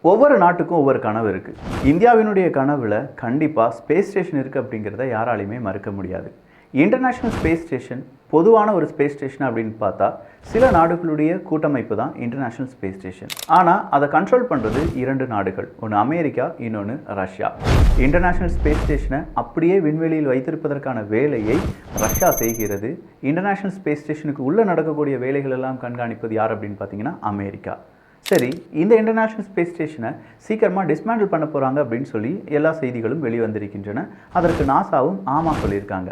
ஒவ்வொரு நாட்டுக்கும் ஒவ்வொரு கனவு இருக்குது. இந்தியாவினுடைய கனவில் கண்டிப்பாக ஸ்பேஸ் ஸ்டேஷன் இருக்குது அப்படிங்கிறத யாராலையுமே மறுக்க முடியாது. இன்டர்நேஷ்னல் ஸ்பேஸ் ஸ்டேஷன் பொதுவான ஒரு ஸ்பேஸ் ஸ்டேஷன் அப்படின்னு பார்த்தா சில நாடுகளுடைய கூட்டமைப்பு தான் இன்டர்நேஷ்னல் ஸ்பேஸ் ஸ்டேஷன். ஆனால் அதை கண்ட்ரோல் பண்ணுறது 2 நாடுகள், ஒன்று அமெரிக்கா, இன்னொன்று ரஷ்யா. இன்டர்நேஷ்னல் ஸ்பேஸ் ஸ்டேஷனை அப்படியே விண்வெளியில் வைத்திருப்பதற்கான வேலையை ரஷ்யா செய்கிறது. இன்டர்நேஷ்னல் ஸ்பேஸ் ஸ்டேஷனுக்கு உள்ளே நடக்கக்கூடிய வேலைகள் எல்லாம் கண்காணிப்பது யார் அப்படின்னு பார்த்தீங்கன்னா அமெரிக்கா. சரி, இந்த இன்டர்நேஷ்னல் ஸ்பேஸ் ஸ்டேஷனை சீக்கிரமாக டிஸ்மேண்டில் பண்ண போகிறாங்க அப்படின்னு சொல்லி எல்லா செய்திகளும் வெளிவந்திருக்கின்றன. அதற்கு நாசாவும் ஆமாம் சொல்லியிருக்காங்க.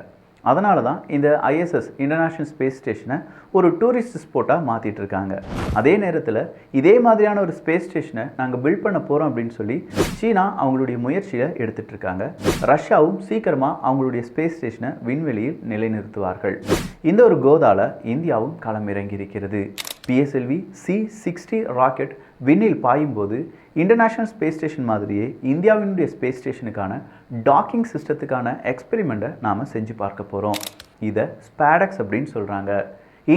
அதனால தான் இந்த ISS இன்டர்நேஷ்னல் ஸ்பேஸ் ஸ்டேஷனை ஒரு டூரிஸ்ட் ஸ்பாட்டாக மாற்றிட்டு இருக்காங்க. அதே நேரத்தில் இதே மாதிரியான ஒரு ஸ்பேஸ் ஸ்டேஷனை நாங்கள் பில்ட் பண்ண போகிறோம் அப்படின்னு சொல்லி சீனா அவங்களுடைய முயற்சியை எடுத்துகிட்டு இருக்காங்க. ரஷ்யாவும் சீக்கிரமாக அவங்களுடைய ஸ்பேஸ் ஸ்டேஷனை விண்வெளியில் நிலைநிறுத்துவார்கள். இந்த ஒரு கோதால இந்தியாவும் களமிறங்கி இருக்கிறது. PSLV C-60 ராக்கெட் விண்ணில் பாயும்போது இன்டர்நேஷ்னல் ஸ்பேஸ் ஸ்டேஷன் மாதிரியே இந்தியாவினுடைய ஸ்பேஸ் ஸ்டேஷனுக்கான டாக்கிங் சிஸ்டத்துக்கான எக்ஸ்பெரிமெண்ட்டை நாம் செஞ்சு பார்க்க போகிறோம். இதை ஸ்பேடெக்ஸ் அப்படின்னு சொல்கிறாங்க.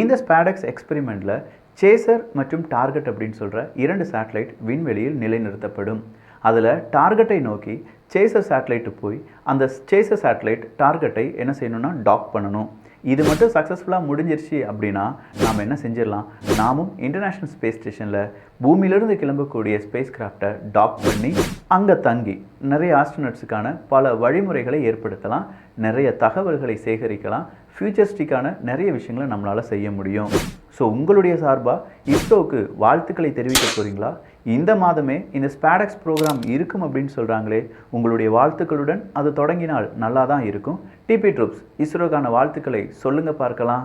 இந்த ஸ்பேடெக்ஸ் எக்ஸ்பெரிமெண்ட்டில் சேசர் மற்றும் டார்கெட் அப்படின்னு சொல்கிற 2 சேட்டலைட் விண்வெளியில் நிலைநிறுத்தப்படும். அதில் டார்கெட்டை நோக்கி சேசர் சேட்டலைட்டு போய் அந்த சேசர் சேட்டலைட் டார்கெட்டை என்ன செய்யணும்னா டாக் பண்ணணும். இது மட்டும் சக்ஸஸ்ஃபுல்லாக முடிஞ்சிருச்சு அப்படின்னா நாம் என்ன செஞ்சிடலாம், நாமும் இன்டர்நேஷ்னல் ஸ்பேஸ் ஸ்டேஷனில் பூமியிலிருந்து கிளம்பக்கூடிய ஸ்பேஸ் கிராஃப்டை டாக் பண்ணி அங்கே தங்கி நிறைய ஆஸ்ட்ரோனட்ஸுக்கான பல வழிமுறைகளை ஏற்படுத்தலாம், நிறைய தகவல்களை சேகரிக்கலாம், ஃபியூச்சரிஸ்டிக்கான நிறைய விஷயங்களை நம்மளால் செய்ய முடியும். ஸோ உங்களுடைய சார்பாக இஸ்ரோவுக்கு வாழ்த்துக்களை தெரிவிக்க போகிறீங்களா? இந்த மாதமே இந்த ஸ்பேடெக்ஸ் ப்ரோக்ராம் இருக்கும் அப்படின்னு சொல்கிறாங்களே, உங்களுடைய வாழ்த்துக்களுடன் அது தொடங்கினால் நல்லா தான் இருக்கும். டிபி ட்ரூப்ஸ் இஸ்ரோக்கான வாழ்த்துக்களை சொல்லுங்கள் பார்க்கலாம்.